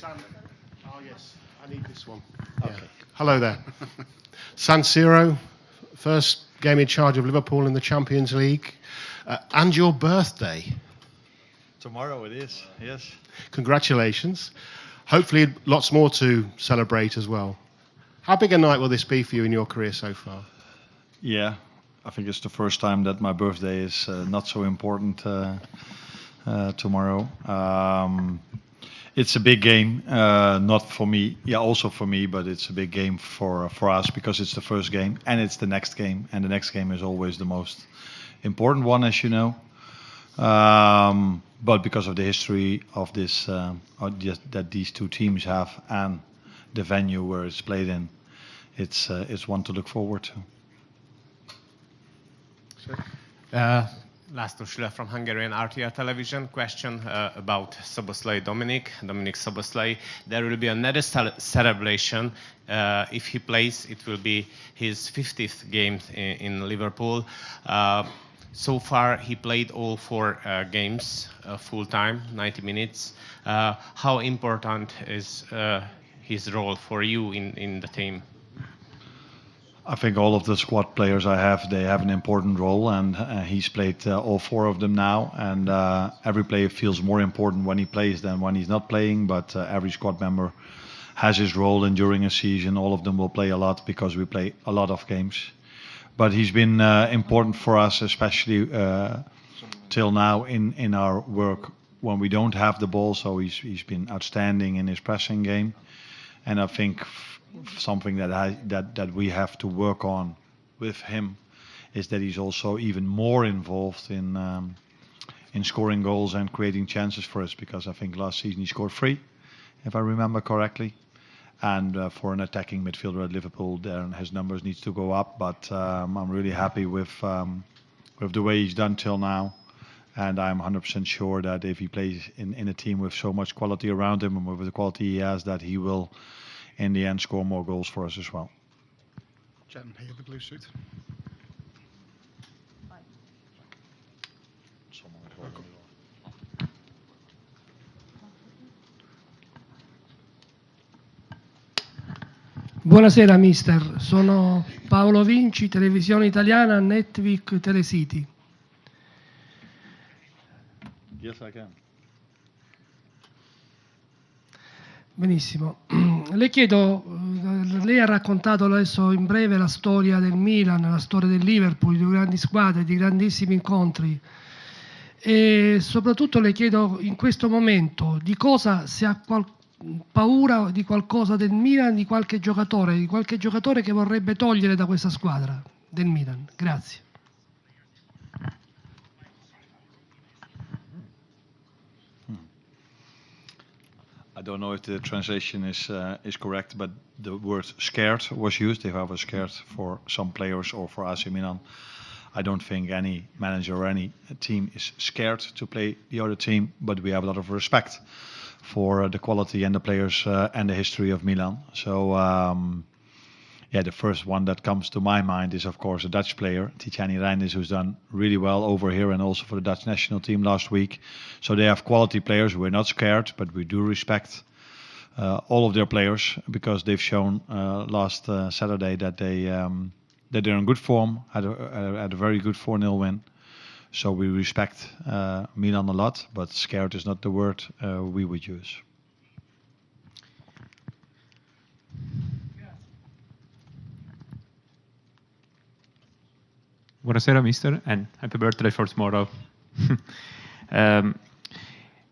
Oh yes, I need this one. Okay. Hello there. San Siro, first game in charge of Liverpool in the Champions League, and your birthday. Tomorrow it is, yes. Congratulations. Hopefully lots more to celebrate as well. How big a night will this be for you in your career so far? Yeah, I think it's the first time that my birthday is not so important tomorrow. It's a big game, not for me, also for me, but it's a big game for us because it's the first game and it's the next game, and the next game is always the most important one, as you know. But because of the history of this, that these two teams have and the venue where it's played in, it's one to look forward to. László Süle from Hungarian RTR Television. Question about Dominic Szoboszlai. There will be another celebration. If he plays, it will be his 50th game in Liverpool. So far, he played all 4 games full time, 90 minutes. How important is his role for you in the team? I think all of the squad players they have an important role, and he's played all 4 of them now. And every player feels more important when he plays than when he's not playing. But every squad member has his role, and during a season, all of them will play a lot because we play a lot of games. But he's been important for us, especially till now in our work when we don't have the ball. So he's been outstanding in his pressing game, and I think something that we have to work on with him is that he's also even more involved in scoring goals and creating chances for us, because I think last season he scored 3, if I remember correctly. And for an attacking midfielder at Liverpool, his numbers needs to go up. But I'm really happy with the way he's done till now, and I'm 100% sure that if he plays in a team with so much quality around him and with the quality he has, that he will in the end score more goals for us as well. Gentleman here, the blue suit. Buonasera mister, sono Paolo Vinci, televisione italiana, Network Telecity. Yes, I can. Benissimo. Le chiedo, lei ha raccontato adesso in breve la storia del Milan, la storia del Liverpool, di 2 grandi squadre, di grandissimi incontri, e soprattutto le chiedo in questo momento di cosa si ha paura, di qualcosa del Milan, di qualche giocatore che vorrebbe togliere da questa squadra del Milan. Grazie. I don't know if the translation is correct, but the word scared was used. If I was scared for some players or for AC Milan, I don't think any manager or any team is scared to play the other team, but we have a lot of respect for the quality and the players and the history of Milan. So the first one that comes to my mind is of course a Dutch player, Tijani Reinders, who's done really well over here and also for the Dutch national team last week. So they have quality players. We're not scared, but we do respect all of their players, because they've shown last Saturday that they're in good form, had a very good 4-0 win. So we respect Milan a lot, but scared is not the word we would use. Buonasera mister, and happy birthday for tomorrow.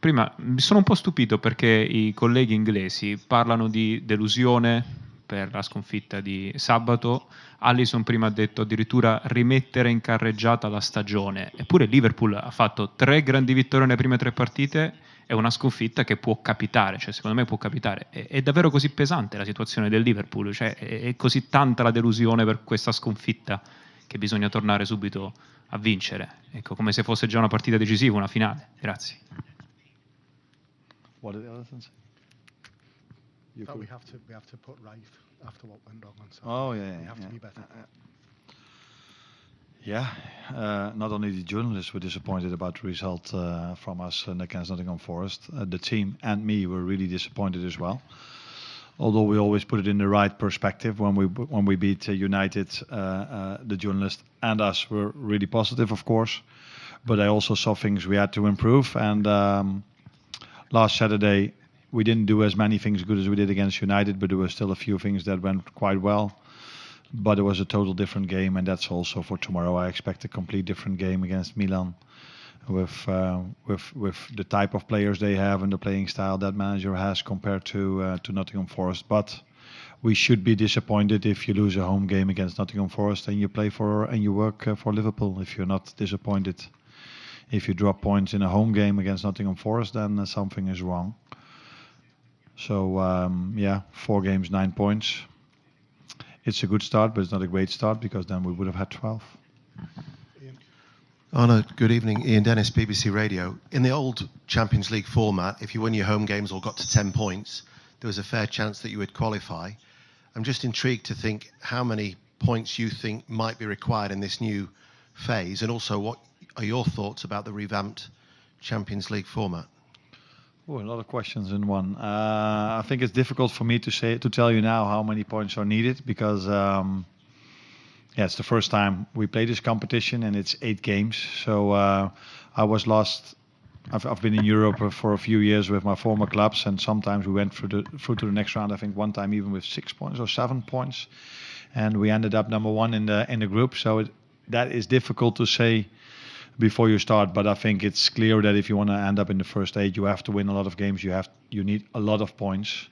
Prima mi sono un po' stupito perché i colleghi inglesi parlano di delusione per la sconfitta di sabato. Alisson prima ha detto addirittura rimettere in carreggiata la stagione. Eppure Liverpool ha fatto 3 grandi vittorie nelle prime 3 partite e una sconfitta che può capitare, cioè secondo me può capitare. È davvero così pesante la situazione del Liverpool? Cioè è così tanta la delusione per questa sconfitta che bisogna tornare subito a vincere? Ecco, come se fosse già una partita decisiva, una finale. Grazie. What did Alisson say? We have to put right after what went wrong on Saturday. Oh yeah, we have to be better. Yeah, not only the journalists were disappointed about the result from us against Nottingham Forest, the team and me were really disappointed as well. Although we always put it in the right perspective when we beat United, the journalists and us were really positive, of course. But I also saw things we had to improve. And last Saturday, we didn't do as many things good as we did against United, but there were still a few things that went quite well. But it was a total different game, and that's also for tomorrow. I expect a complete different game against Milan, with the type of players they have and the playing style that manager has compared to Nottingham Forest. But we should be disappointed if you lose a home game against Nottingham Forest and you play for and you work for Liverpool. If you're not disappointed, if you drop points in a home game against Nottingham Forest, then something is wrong. So 4 games, 9 points. It's a good start, but it's not a great start because then we would have had 12. Arne, good evening. Ian Dennis, BBC Radio. In the old Champions League format, if you won your home games or got to 10 points, there was a fair chance that you would qualify. I'm just intrigued to think how many points you think might be required in this new phase, and also what are your thoughts about the revamped Champions League format? Oh, a lot of questions in one. I think it's difficult for me to tell you now how many points are needed because it's the first time we play this competition and it's 8 games. So I've been in Europe for a few years with my former clubs, and sometimes we went through to the next round. I think one time even with 6 points or 7 points, and we ended up number 1 in the group. So that is difficult to say before you start, but I think it's clear that if you want to end up in the first 8, you have to win a lot of games. You need a lot of points.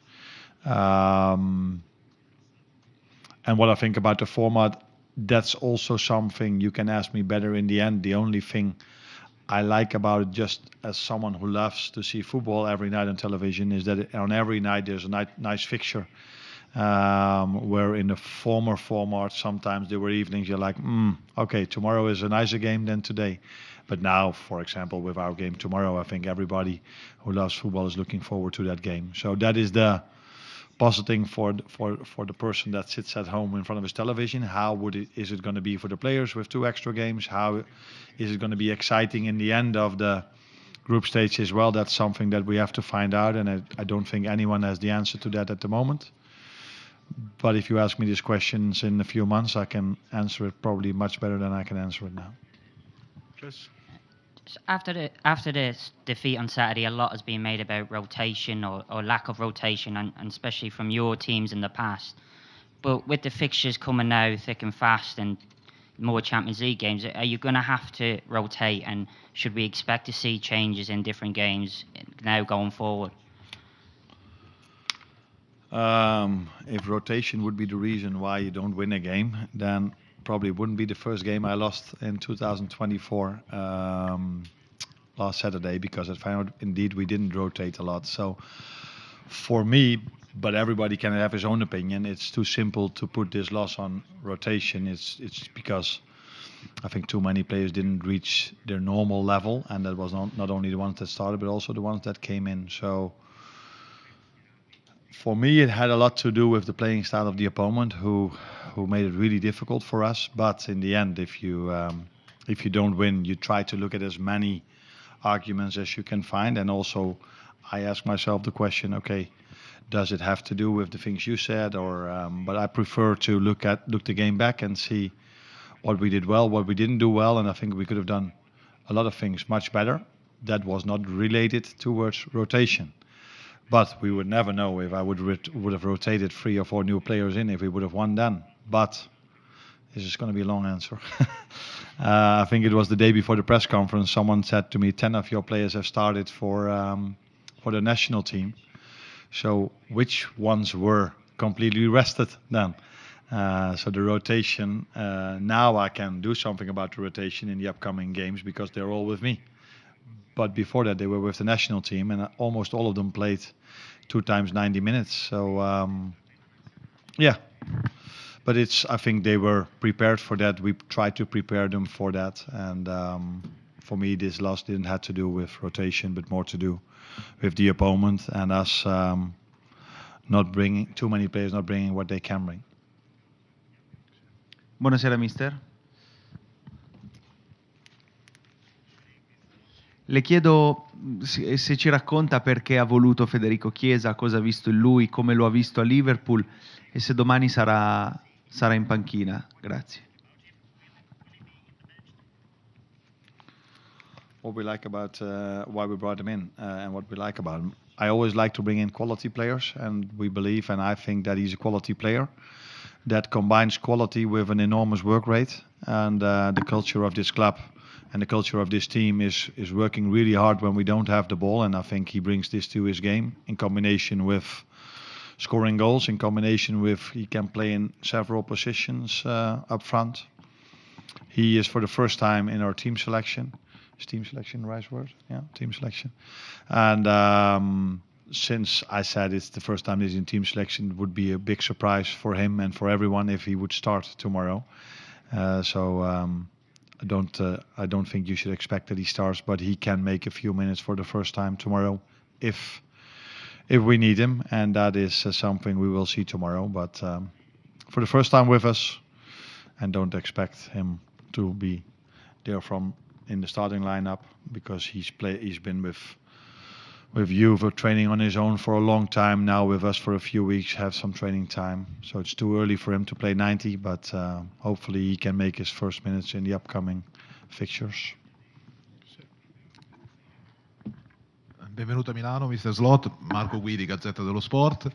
And what I think about the format, that's also something you can ask me better in the end. The only thing I like about it, just as someone who loves to see football every night on television, is that on every night there's a nice fixture. Where in the former format, sometimes there were evenings you're like, okay, tomorrow is a nicer game than today. But now, for example, with our game tomorrow, I think everybody who loves football is looking forward to that game. So that is the positive thing for the person that sits at home in front of his television. Is it going to be for the players with 2 extra games? How is it going to be exciting in the end of the group stage as well? That's something that we have to find out, and I don't think anyone has the answer to that at the moment. But if you ask me these questions in a few months, I can answer it probably much better than I can answer it now. Chris? After this defeat on Saturday, a lot has been made about rotation or lack of rotation, and especially from your teams in the past. But with the fixtures coming now thick and fast and more Champions League games, are you going to have to rotate, and should we expect to see changes in different games now going forward? If rotation would be the reason why you don't win a game, then probably wouldn't be the first game I lost in 2024 last Saturday, because I found indeed we didn't rotate a lot. So for me, but everybody can have his own opinion, it's too simple to put this loss on rotation. It's because I think too many players didn't reach their normal level, and that was not only the ones that started, but also the ones that came in. So for me, it had a lot to do with the playing style of the opponent, who made it really difficult for us. But in the end, if you don't win, you try to look at as many arguments as you can find. And also, I ask myself the question: okay, does it have to do with the things you said, or? But I prefer to look the game back and see what we did well, what we didn't do well, and I think we could have done a lot of things much better. That was not related towards rotation. But we would never know if I would have rotated 3 or 4 new players in if we would have won then. But this is going to be a long answer. I think it was the day before the press conference. Someone said to me, 10 of your players have started for the national team. So which ones were completely rested then? So the rotation, now I can do something about the rotation in the upcoming games because they're all with me. But before that, they were with the national team, and almost all of them played 2 times 90 minutes. So, But I think they were prepared for that. We tried to prepare them for that. And for me, this loss didn't have to do with rotation, but more to do with the opponent and us not bringing too many players, not bringing what they can bring. Buonasera, mister. Le chiedo se ci racconta perché ha voluto Federico Chiesa, cosa ha visto in lui, come lo ha visto a Liverpool e se domani sarà in panchina. Grazie. What we like about why we brought him in and what we like about him. I always like to bring in quality players, and we believe, and I think that he's a quality player that combines quality with an enormous work rate. And the culture of this club and the culture of this team is working really hard when we don't have the ball, and I think he brings this to his game in combination with scoring goals, in combination with he can play in several positions up front. He is for the first time in our team selection. Is team selection the right word? Yeah, team selection. And since I said it's the first time he's in team selection, it would be a big surprise for him and for everyone if he would start tomorrow. So I don't think you should expect that he starts, but he can make a few minutes for the first time tomorrow if we need him, and that is something we will see tomorrow. But for the first time with us, and don't expect him to be there from in the starting lineup, because he's been with you for training on his own for a long time now, with us for a few weeks, have some training time, so it's too early for him to play 90, but hopefully he can make his first minutes in the upcoming fixtures. Benvenuto a Milano, Mr. Slot. Marco Guidi, Gazzetta dello Sport.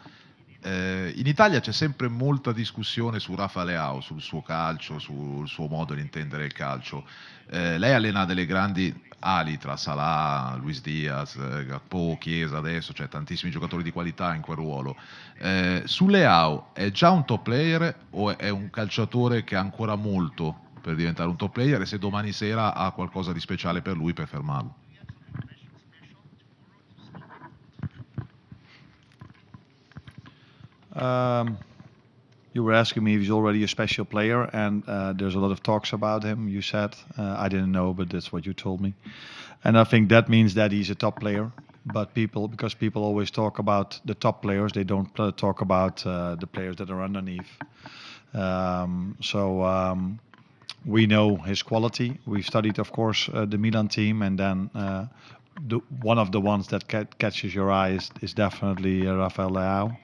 In Italia c'è sempre molta discussione su Rafa Leao, sul suo calcio, sul suo modo di intendere il calcio. Lei allena delle grandi ali tra Salah, Luis Diaz, Gakpo, Chiesa adesso, cioè tantissimi giocatori di qualità in quel ruolo. Su Leao è già un top player o è un calciatore che ha ancora molto per diventare un top player, e se domani sera ha qualcosa di speciale per lui per fermarlo? You were asking me if he's already a special player, and there's a lot of talks about him, you said. I didn't know, but that's what you told me. And I think that means that he's a top player. But because people always talk about the top players, they don't talk about the players that are underneath. We know his quality. We've studied, of course, the Milan team, and then one of the ones that catches your eye is definitely Rafael Leao.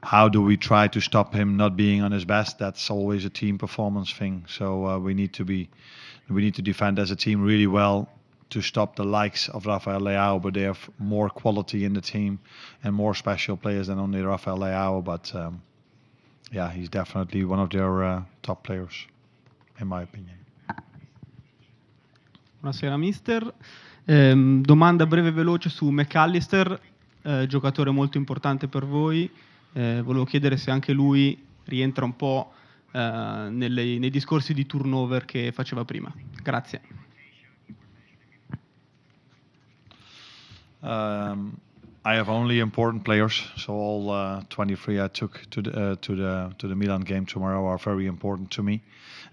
How do we try to stop him not being on his best? That's always a team performance thing. So we need to defend as a team really well to stop the likes of Rafael Leao, but they have more quality in the team and more special players than only Rafael Leao. But yeah, he's definitely one of their top players, in my opinion. Buonasera mister. Domanda breve e veloce su McAllister, giocatore molto importante per voi. Volevo chiedere se anche lui rientra un po' nei discorsi di turnover che faceva prima. Grazie. I have only important players, so all 23 I took to the Milan game tomorrow are very important to me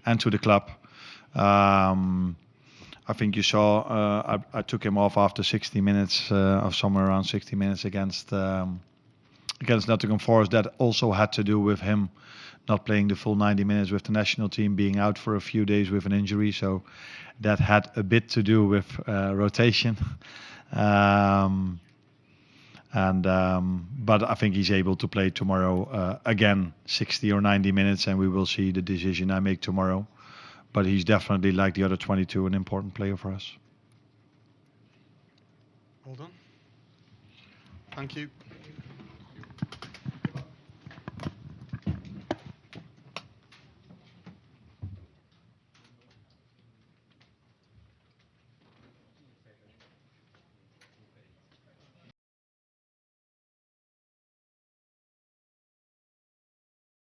and to the club. I think you saw I took him off after 60 minutes, of somewhere around 60 minutes against Nottingham Forest. That also had to do with him not playing the full 90 minutes with the national team, being out for a few days with an injury. So that had a bit to do with rotation. But I think he's able to play tomorrow again 60 or 90 minutes, and we will see the decision I make tomorrow. But he's definitely, like the other 22, an important player for us. Well done. Thank you.